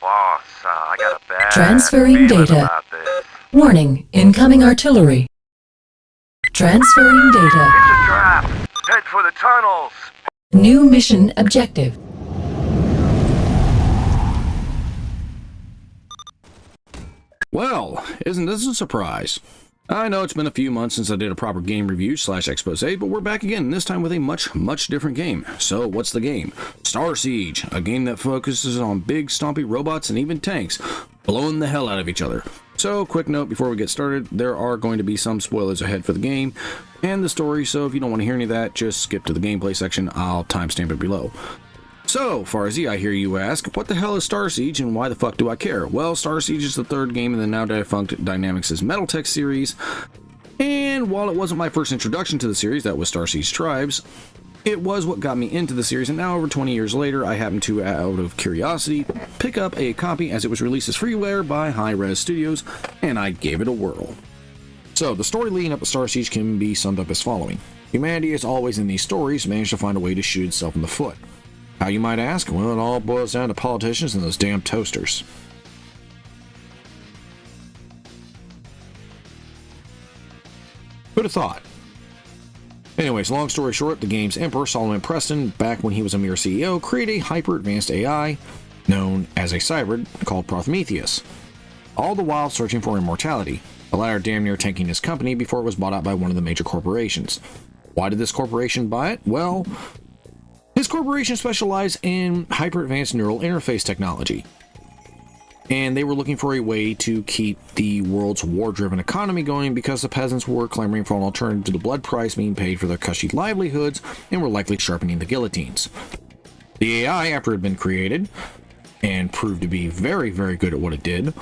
Boss, I got a bad Transferring feeling data. about this. Warning, incoming artillery. Transferring data. It's a trap. Head for the tunnels. New mission objective. Well, isn't this a surprise? I know it's been a few months since I did a proper game review / expose, but we're back again, this time with a much different game. So what's the game? Starseige, a game that focuses on big stompy robots and even tanks, blowing the hell out of each other. So quick note before we get started, there are going to be some spoilers ahead for the game and the story, so if you don't want to hear any of that, just skip to the gameplay section, I'll timestamp it below. So, Farzy, I hear you ask, what the hell is Starseige and why the fuck do I care? Well, Starseige is the third game in the now defunct Dynamix's Metaltech series, and while it wasn't my first introduction to the series, that was Starseige Tribes, it was what got me into the series, and now over 20 years later, I happened to, out of curiosity, pick up a copy as it was released as freeware by Hi-Res Studios, and I gave it a whirl. So, the story leading up to Starseige can be summed up as following. Humanity, as always in these stories, managed to find a way to shoot itself in the foot. How, you might ask? Well, it all boils down to politicians and those damn toasters. Who'd have thought? Anyways, long story short, the game's emperor, Solomon Preston, back when he was a mere CEO, created a hyper-advanced AI known as a Cybrid called Prometheus, all the while searching for immortality, the latter damn near tanking his company before it was bought out by one of the major corporations. Why did this corporation buy it? Well, his corporation specialized in hyper-advanced neural interface technology, and they were looking for a way to keep the world's war-driven economy going because the peasants were clamoring for an alternative to the blood price being paid for their cushy livelihoods and were likely sharpening the guillotines. The AI, after it had been created, and proved to be very good at what it did,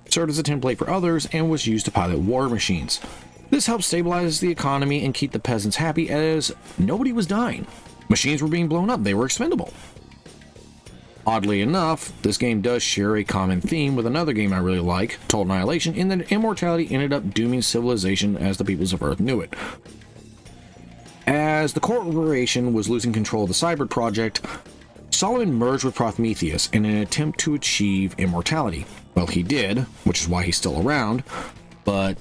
served as a template for others and was used to pilot war machines. This helped stabilize the economy and keep the peasants happy as nobody was dying. Machines were being blown up, they were expendable. Oddly enough, this game does share a common theme with another game I really like, Total Annihilation, in that immortality ended up dooming civilization as the peoples of Earth knew it. As the corporation was losing control of the Cybrid project, Solomon merged with Prometheus in an attempt to achieve immortality. Well, he did, which is why he's still around, but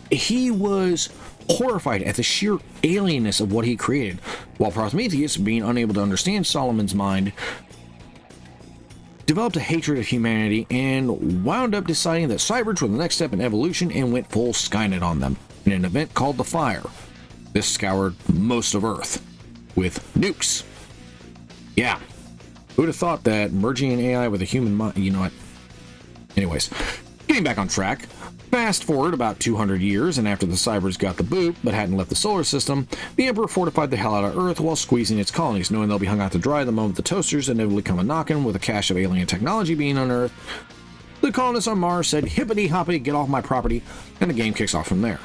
he was horrified at the sheer alienness of what he created, while Prometheus, being unable to understand Solomon's mind, developed a hatred of humanity and wound up deciding that Cybrids were the next step in evolution and went full Skynet on them in an event called the Fire. This scoured most of Earth with nukes. Yeah, who'd have thought that merging an AI with a human mind, you know what? Anyways, getting back on track. Fast forward about 200 years, and after the Cybrids got the boot, but hadn't left the solar system, the Emperor fortified the hell out of Earth while squeezing its colonies, knowing they'll be hung out to dry the moment the toasters inevitably come a-knocking with a cache of alien technology being unearthed. The colonists on Mars said, hippity-hoppity, get off my property, and the game kicks off from there.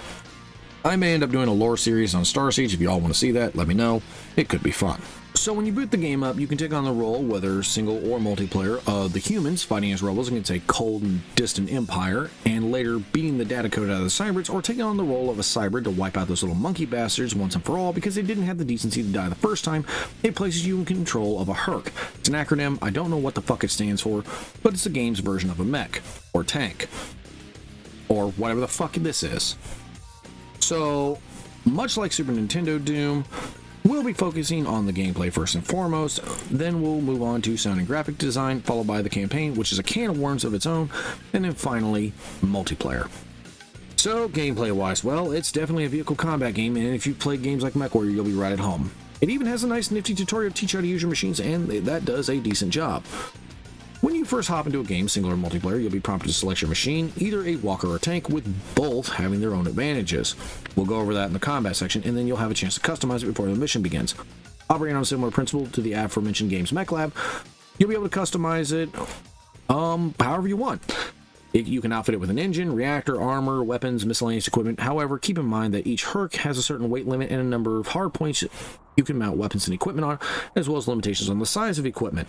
I may end up doing a lore series on Starseige. If you all want to see that, let me know. It could be fun. So when you boot the game up, you can take on the role, whether single or multiplayer, of the humans fighting as rebels against a cold and distant empire, and later beating the data code out of the Cybrids, or taking on the role of a Cybrid to wipe out those little monkey bastards once and for all because they didn't have the decency to die the first time. It places you in control of a HERC. It's an acronym, I don't know what the fuck it stands for, but it's the game's version of a mech, or tank, or whatever the fuck this is. So, much like Super Nintendo Doom, we'll be focusing on the gameplay first and foremost, then we'll move on to sound and graphic design, followed by the campaign, which is a can of worms of its own, and then finally, multiplayer. So, gameplay-wise, well, it's definitely a vehicle combat game, and if you've played games like MechWarrior, you'll be right at home. It even has a nice nifty tutorial to teach you how to use your machines, and that does a decent job. When you first hop into a game, single or multiplayer, you'll be prompted to select your machine, either a walker or a tank, with both having their own advantages. We'll go over that in the combat section, and then you'll have a chance to customize it before the mission begins. Operating on a similar principle to the aforementioned game's Mech Lab, you'll be able to customize it however you want. You can outfit it with an engine, reactor, armor, weapons, miscellaneous equipment. However, keep in mind that each HERC has a certain weight limit and a number of hard points you can mount weapons and equipment on, as well as limitations on the size of equipment.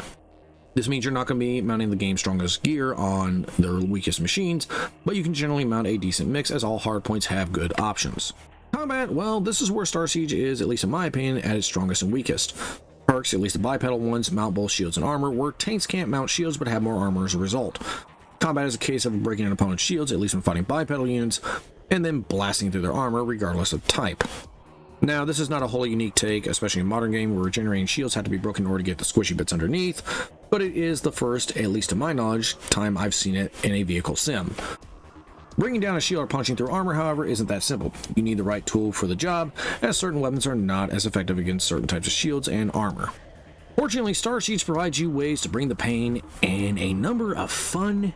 This means you're not going to be mounting the game's strongest gear on their weakest machines, but you can generally mount a decent mix as all hardpoints have good options. Combat, well, this is where Starseige is, at least in my opinion, at its strongest and weakest. HERCs, at least the bipedal ones, mount both shields and armor, where tanks can't mount shields but have more armor as a result. Combat is a case of breaking an opponent's shields, at least when fighting bipedal units, and then blasting through their armor regardless of type. Now, this is not a wholly unique take, especially in modern game where regenerating shields have to be broken in order to get the squishy bits underneath, but it is the first, at least to my knowledge, time I've seen it in a vehicle sim. Bringing down a shield or punching through armor, however, isn't that simple. You need the right tool for the job, as certain weapons are not as effective against certain types of shields and armor. Fortunately, Starseige provides you ways to bring the pain in a number of fun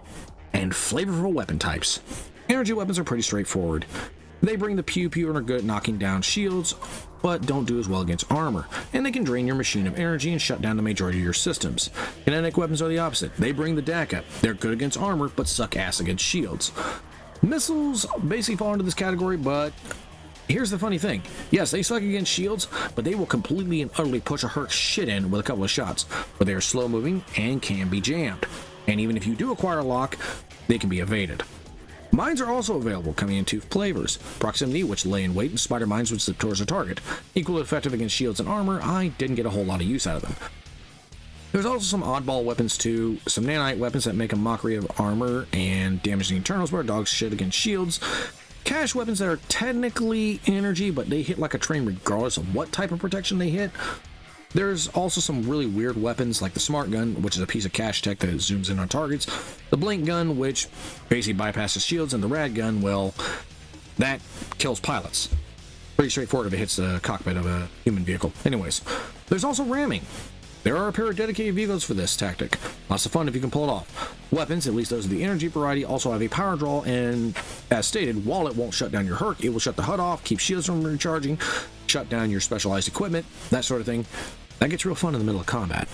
and flavorful weapon types. Energy weapons are pretty straightforward. They bring the pew-pew and are good at knocking down shields, but don't do as well against armor, and they can drain your machine of energy and shut down the majority of your systems. Kinetic weapons are the opposite. They bring the DACA. They're good against armor, but suck ass against shields. Missiles basically fall into this category, but here's the funny thing. Yes, they suck against shields, but they will completely and utterly push a HERC shit in with a couple of shots, but they are slow-moving and can be jammed. And even if you do acquire a lock, they can be evaded. Mines are also available, coming in two flavors. Proximity, which lay in wait, and spider mines, which slip towards a target. Equally effective against shields and armor, I didn't get a whole lot of use out of them. There's also some oddball weapons too, some nanite weapons that make a mockery of armor and damage the internals, but are dog shit against shields. Cash weapons that are technically energy, but they hit like a train regardless of what type of protection they hit. There's also some really weird weapons like the smart gun, which is a piece of cash tech that zooms in on targets, the blink gun, which basically bypasses shields, and the rad gun, well, that kills pilots. Pretty straightforward if it hits the cockpit of a human vehicle. Anyways, there's also ramming. There are a pair of dedicated vehicles for this tactic. Lots of fun if you can pull it off. Weapons, at least those of the energy variety, also have a power draw, and as stated, while it won't shut down your HERC, it will shut the HUD off, keep shields from recharging, shut down your specialized equipment, that sort of thing. That gets real fun in the middle of combat.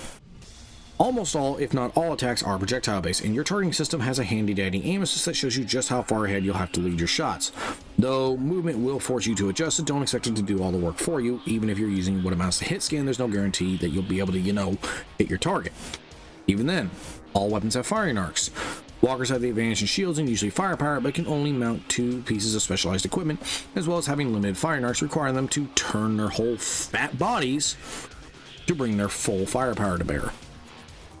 Almost all, if not all, attacks are projectile-based, and your targeting system has a handy-dandy aim assist that shows you just how far ahead you'll have to lead your shots. Though movement will force you to adjust it, don't expect it to do all the work for you. Even if you're using what amounts to hit scan, there's no guarantee that you'll be able to, hit your target. Even then, all weapons have firing arcs. Walkers have the advantage in shields and usually firepower, but can only mount 2 pieces of specialized equipment, as well as having limited firing arcs requiring them to turn their whole fat bodies to bring their full firepower to bear.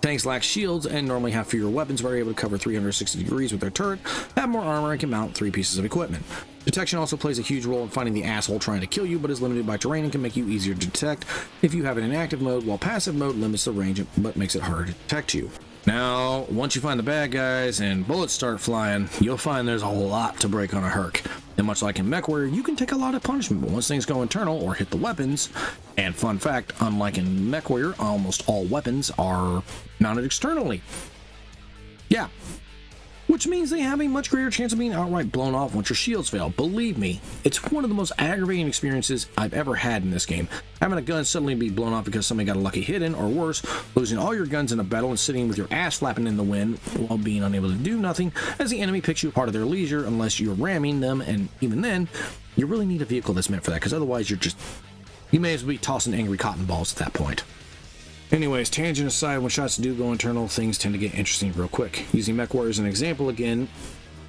Tanks lack shields and normally have fewer weapons, but are able to cover 360 degrees with their turret, have more armor, and can mount 3 pieces of equipment. Detection also plays a huge role in finding the asshole trying to kill you, but is limited by terrain and can make you easier to detect if you have it in active mode, while passive mode limits the range but makes it harder to detect you. Now, once you find the bad guys and bullets start flying, you'll find there's a lot to break on a HERC. And much like in MechWarrior, you can take a lot of punishment, but once things go internal or hit the weapons, and fun fact, unlike in MechWarrior, almost all weapons are mounted externally. Yeah. Which means they have a much greater chance of being outright blown off once your shields fail. Believe me, it's one of the most aggravating experiences I've ever had in this game. Having a gun suddenly be blown off because somebody got a lucky hit in, or worse, losing all your guns in a battle and sitting with your ass flapping in the wind while being unable to do nothing as the enemy picks you apart of their leisure unless you're ramming them, and even then, you really need a vehicle that's meant for that, because otherwise you may as well be tossing angry cotton balls at that point. Anyways, tangent aside, when shots do go internal, things tend to get interesting real quick. Using MechWarrior as an example again,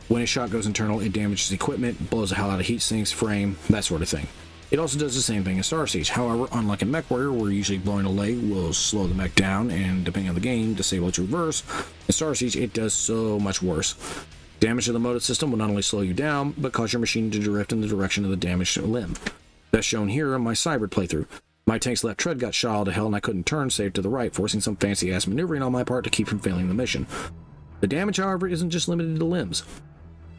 when a shot goes internal, it damages equipment, blows the hell out of heat sinks, frame, that sort of thing. It also does the same thing in Starseige. However, unlike in MechWarrior, where usually blowing a leg will slow the mech down and, depending on the game, disable its reverse, in Starseige it does so much worse. Damage to the motive system will not only slow you down, but cause your machine to drift in the direction of the damaged limb. Best shown here on my Cybrid playthrough. My tank's left tread got shot all to hell and I couldn't turn save to the right, forcing some fancy-ass maneuvering on my part to keep from failing the mission. The damage, however, isn't just limited to limbs.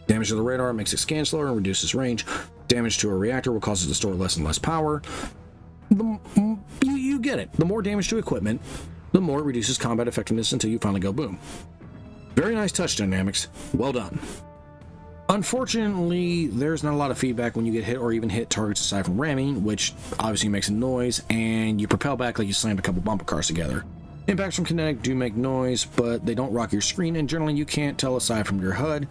Damage to the radar makes it scan slower and reduces range. Damage to a reactor will cause it to store less and less power. You get it. The more damage to equipment, the more it reduces combat effectiveness until you finally go boom. Very nice touch, Dynamix. Well done. Unfortunately, there's not a lot of feedback when you get hit or even hit targets aside from ramming, which obviously makes a noise, and you propel back like you slammed a couple bumper cars together. Impacts from kinetic do make noise, but they don't rock your screen, and generally you can't tell aside from your HUD,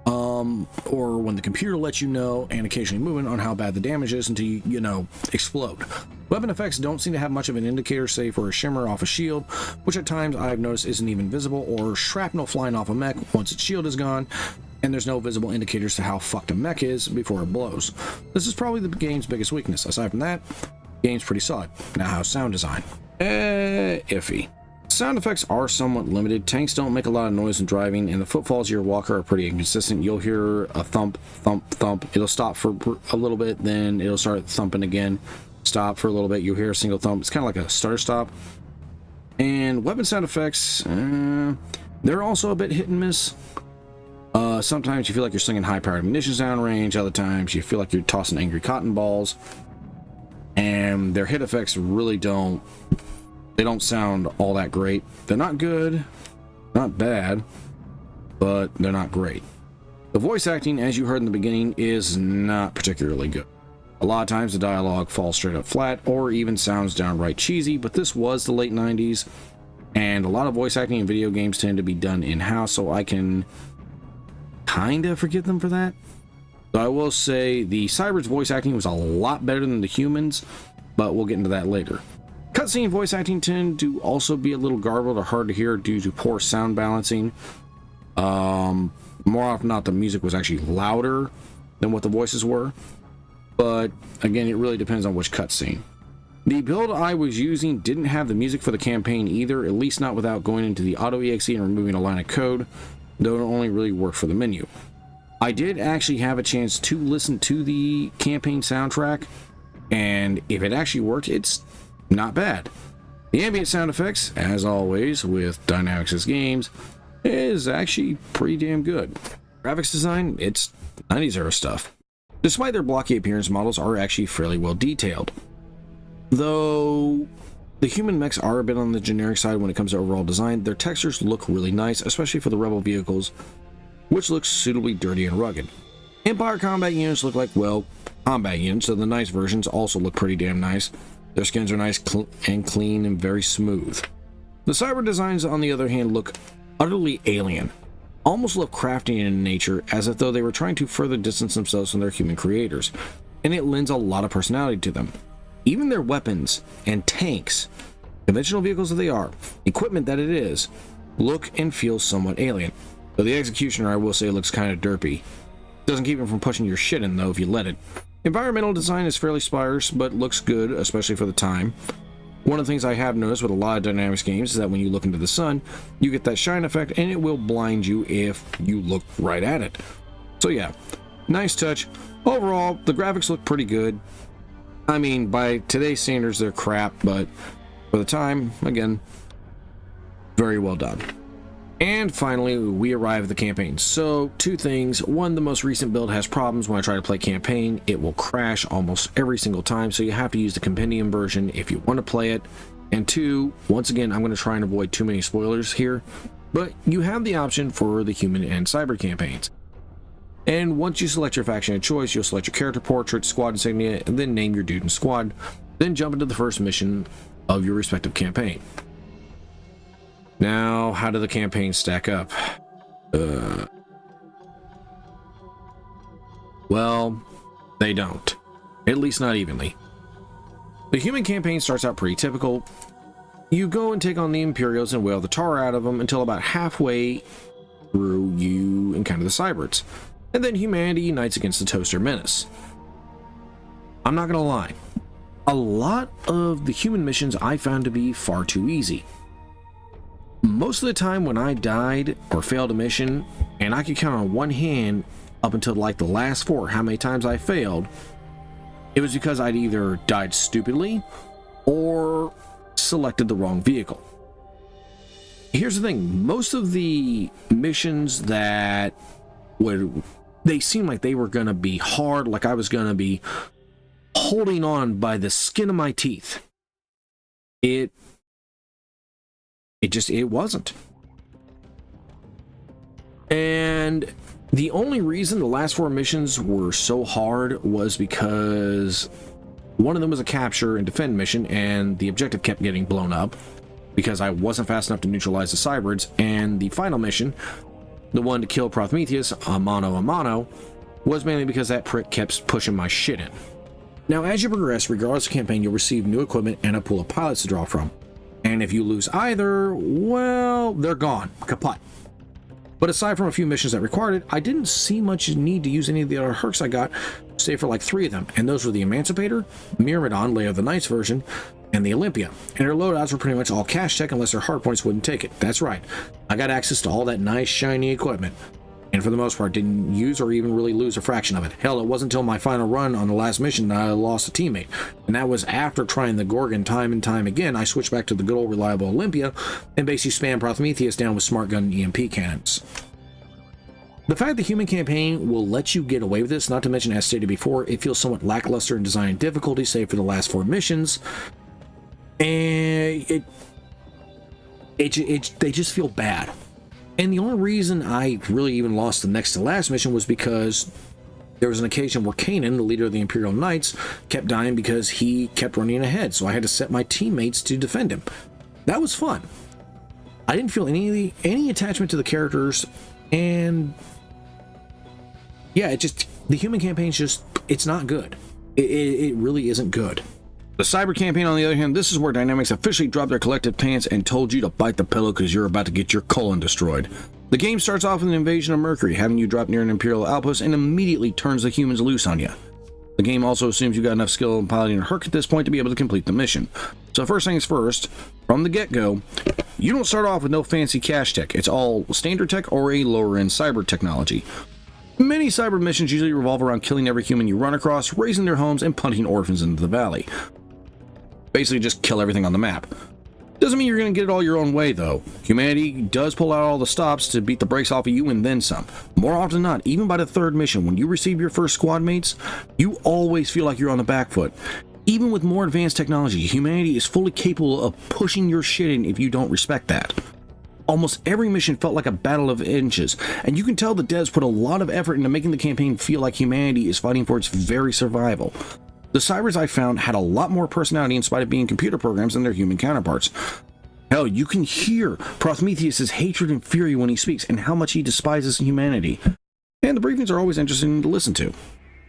or when the computer lets you know, and occasionally moving on how bad the damage is until you explode. Weapon effects don't seem to have much of an indicator, save for a shimmer off a shield, which at times I've noticed isn't even visible, or shrapnel flying off a mech once its shield is gone, and there's no visible indicators to how fucked a mech is before it blows. This is probably the game's biggest weakness. Aside from that, the game's pretty solid. Now how's sound design? Iffy. Sound effects are somewhat limited. Tanks don't make a lot of noise when driving, and the footfalls of your walker are pretty inconsistent. You'll hear a thump, thump, thump. It'll stop for a little bit, then it'll start thumping again. Stop for a little bit. You'll hear a single thump. It's kind of like a stutter stop. And weapon sound effects, they're also a bit hit and miss. Sometimes you feel like you're slinging high-powered munitions downrange. Other times you feel like you're tossing angry cotton balls. And their hit effects really don't sound all that great. They're not good, not bad, but they're not great. The voice acting, as you heard in the beginning, is not particularly good. A lot of times the dialogue falls straight up flat or even sounds downright cheesy, but this was the late 90s, and a lot of voice acting in video games tend to be done in-house, so I can kind of forgive them for that. So I will say the Cybrid's voice acting was a lot better than the humans, but we'll get into that later. Cutscene voice acting tend to also be a little garbled or hard to hear due to poor sound balancing. More often than not, the music was actually louder than what the voices were. But again, it really depends on which cutscene. The build I was using didn't have the music for the campaign either, at least not without going into the auto-exe and removing a line of code, though it only really worked for the menu. I did actually have a chance to listen to the campaign soundtrack, and if it actually worked, it's not bad. The ambient sound effects, as always with Dynamix's games, is actually pretty damn good. Graphics design, it's 90s era stuff. Despite their blocky appearance, models are actually fairly well detailed. Though the human mechs are a bit on the generic side when it comes to overall design, their textures look really nice, especially for the Rebel vehicles, which looks suitably dirty and rugged. Empire combat units look like, well, combat units, so the nice versions also look pretty damn nice. Their skins are nice and clean and very smooth. The cyber designs, on the other hand, look utterly alien, almost Lovecraftian in nature, as if though they were trying to further distance themselves from their human creators, and it lends a lot of personality to them. Even their weapons and tanks, conventional vehicles that they are, equipment that it is, look and feel somewhat alien. Though the executioner, I will say, looks kind of derpy. Doesn't keep him from pushing your shit in, though, if you let it. Environmental design is fairly sparse, but looks good, especially for the time. One of the things I have noticed with a lot of Dynamix games is that when you look into the sun, you get that shine effect, and it will blind you if you look right at it. So yeah, nice touch. Overall, the graphics look pretty good. I mean, by today's standards, they're crap, but for the time, again, very well done. And finally, we arrive at the campaign. So, two things. One, the most recent build has problems when I try to play campaign. It will crash almost every single time, so you have to use the compendium version if you want to play it. And two, once again, I'm going to try and avoid too many spoilers here, but you have the option for the human and cyber campaigns. And once you select your faction of choice, you'll select your character portrait, squad insignia, and then name your dude and squad. Then jump into the first mission of your respective campaign. Now, how do the campaigns stack up? Well, they don't. At least not evenly. The human campaign starts out pretty typical. You go and take on the Imperials and wail the tar out of them until about halfway through you encounter the Cybrids. And then humanity unites against the Toaster Menace. I'm not gonna lie. A lot of the human missions I found to be far too easy. Most of the time when I died or failed a mission, and I could count on one hand up until like the last four how many times I failed, it was because I'd either died stupidly or selected the wrong vehicle. Here's the thing, most of the missions that they seemed like they were gonna be hard, like I was gonna be holding on by the skin of my teeth. It wasn't. And the only reason the last four missions were so hard was because one of them was a capture and defend mission, and the objective kept getting blown up because I wasn't fast enough to neutralize the Cybrids, and the final mission, the one to kill Prometheus a mano, was mainly because that prick kept pushing my shit in. Now, as you progress, regardless of campaign, you'll receive new equipment and a pool of pilots to draw from. And if you lose either, well, they're gone, kaput. But aside from a few missions that required it, I didn't see much need to use any of the other HERCs I got, save for like 3 of them, and those were the Emancipator, Myrmidon, Layer of the Knights version, and the Olympia, and her loadouts were pretty much all cash tech unless her hard points wouldn't take it. That's right, I got access to all that nice shiny equipment, and for the most part didn't use or even really lose a fraction of it. Hell, it wasn't until my final run on the last mission that I lost a teammate, and that was after trying the Gorgon time and time again. I switched back to the good old reliable Olympia and basically spammed Prometheus down with smart gun EMP cannons. The fact the human campaign will let you get away with this, not to mention, as stated before, it feels somewhat lackluster in design and difficulty, save for the last 4 missions, and they just feel bad. And the only reason I really even lost the next to last mission was because there was an occasion where Kanan, the leader of the Imperial Knights, kept dying because he kept running ahead, so I had to set my teammates to defend him. That was fun. I didn't feel any attachment to the characters, and yeah, the human campaign's it's not good. It really isn't good. The Cyber campaign, on the other hand, this is where Dynamix officially dropped their collective pants and told you to bite the pillow because you're about to get your colon destroyed. The game starts off with an invasion of Mercury, having you drop near an Imperial outpost, and immediately turns the humans loose on you. The game also assumes you got enough skill in piloting a HERC at this point to be able to complete the mission. So first things first, from the get-go, you don't start off with no fancy cash tech. It's all standard tech or a lower-end cyber technology. Many cyber missions usually revolve around killing every human you run across, razing their homes, and punting orphans into the valley. Basically just kill everything on the map. Doesn't mean you're going to get it all your own way, though. Humanity does pull out all the stops to beat the brakes off of you and then some. More often than not, even by the 3rd mission, when you receive your first squad mates, you always feel like you're on the back foot. Even with more advanced technology, humanity is fully capable of pushing your shit in if you don't respect that. Almost every mission felt like a battle of inches, and you can tell the devs put a lot of effort into making the campaign feel like humanity is fighting for its very survival. The Cybrids I found had a lot more personality in spite of being computer programs than their human counterparts. Hell, you can hear Prometheus' hatred and fury when he speaks, and how much he despises humanity. And the briefings are always interesting to listen to.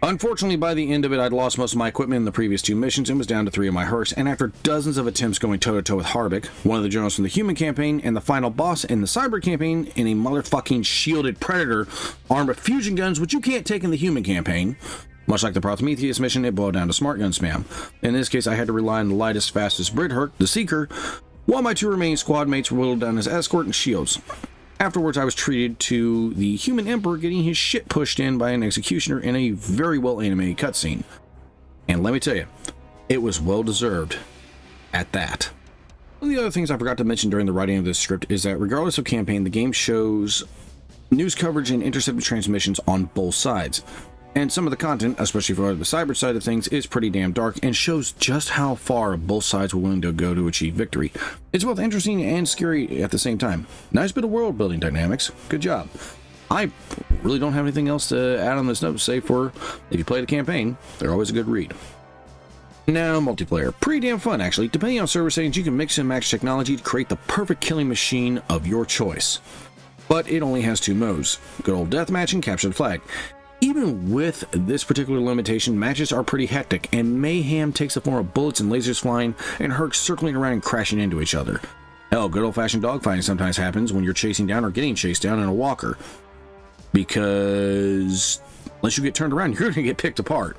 Unfortunately, by the end of it, I'd lost most of my equipment in the previous 2 missions and was down to 3 of my HERCs, and after dozens of attempts going toe-to-toe with Harbeck, one of the generals from the human campaign, and the final boss in the cyber campaign, in a motherfucking shielded predator armed with fusion guns, which you can't take in the human campaign. Much like the Prometheus mission, it boiled down to smart gun spam. In this case, I had to rely on the lightest, fastest Brit HERC, the Seeker, while my 2 remaining squad mates were whittled down as escort and shields. Afterwards, I was treated to the human emperor getting his shit pushed in by an executioner in a very well animated cutscene. And let me tell you, it was well deserved at that. One of the other things I forgot to mention during the writing of this script is that regardless of campaign, the game shows news coverage and intercepted transmissions on both sides. And some of the content, especially for the cyber side of things, is pretty damn dark and shows just how far both sides were willing to go to achieve victory. It's both interesting and scary at the same time. Nice bit of world building dynamics. Good job. I really don't have anything else to add on this note, save for if you play the campaign, they're always a good read. Now, multiplayer. Pretty damn fun, actually. Depending on server settings, you can mix and match technology to create the perfect killing machine of your choice. But it only has 2 modes. Good old deathmatch and capture the flag. Even with this particular limitation, matches are pretty hectic, and mayhem takes the form of bullets and lasers flying, and HERCs circling around and crashing into each other. Hell, good old-fashioned dogfighting sometimes happens when you're chasing down or getting chased down in a walker. Because unless you get turned around, you're going to get picked apart.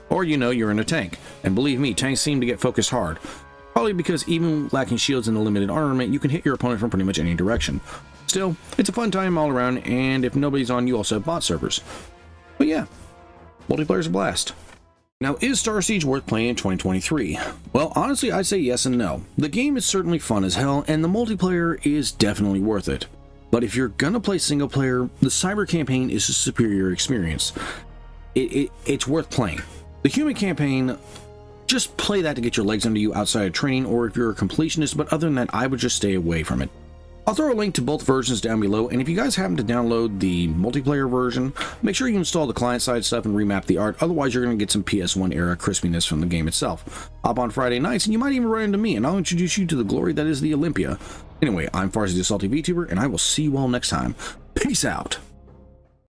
Or you're in a tank. And believe me, tanks seem to get focused hard. Probably because even lacking shields and a limited armament, you can hit your opponent from pretty much any direction. Still, it's a fun time all around, and if nobody's on, you also have bot servers. But yeah, multiplayer's a blast. Now, is Starseige worth playing in 2023? Well, honestly, I'd say yes and no. The game is certainly fun as hell, and the multiplayer is definitely worth it. But if you're gonna play single player, the cyber campaign is a superior experience. It's worth playing. The human campaign, just play that to get your legs under you outside of training, or if you're a completionist, but other than that, I would just stay away from it. I'll throw a link to both versions down below, and if you guys happen to download the multiplayer version, make sure you install the client-side stuff and remap the art, otherwise you're going to get some PS1 era crispiness from the game itself. Hop on Friday nights, and you might even run into me, and I'll introduce you to the glory that is the Olympia. Anyway, I'm Farzy the Salty VTuber, and I will see you all next time. Peace out!